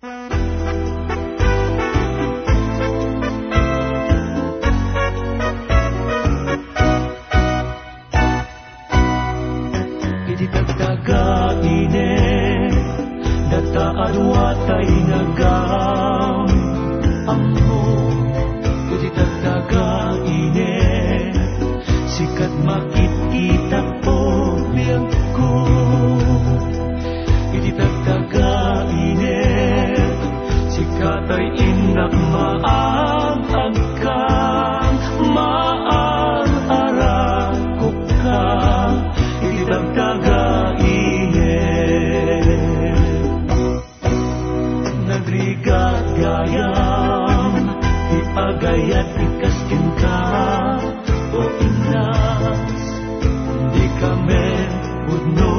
Iti tagtagaine data aduatay nagam ammo. Iti tagtagaine sikat makikita ko biyagko. Iti tagtagaine sikat ay inak maagagkang maararakok ka. Iti tagtagaine nagrigagayam ipagayat ikaskin ka o inas. Di kami udno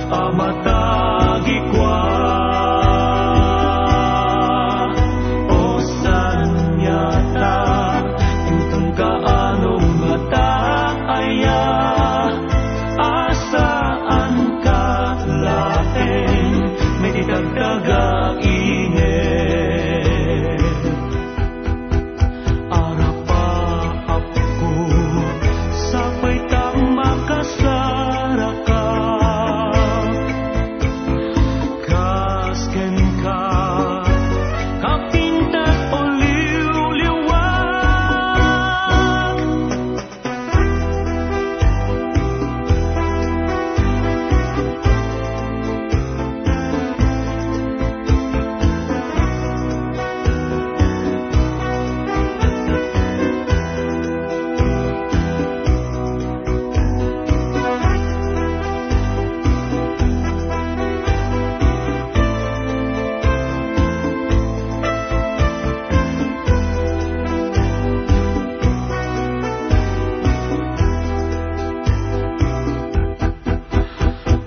amatagi kwa o sanyata intong kaanong mata aya asaan ka laeng may ditagtagaine. Arapa ako sapay tang makasaraka kasken ka kapintat o liw-liwag.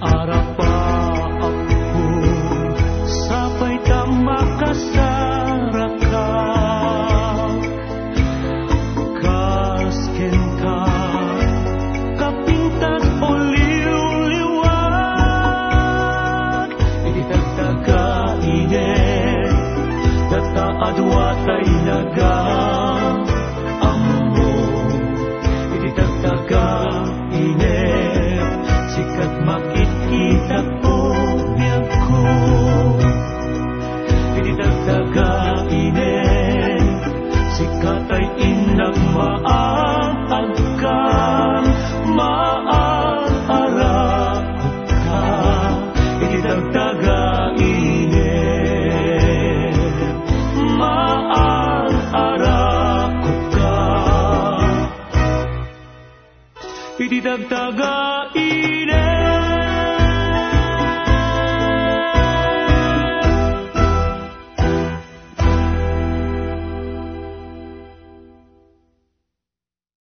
Arapa ako sapay tang makasaraka kasken ka kapintas o liw-liwag. Iti tagtagaine data aduatay nagam ammo. Iti tagtagaine sikat makikita ko biyagko. Iti tagtagaine sikat ay inak maagagkang maararakok ka. Iti tagtagaine maararakok ka. Iti tagtagaine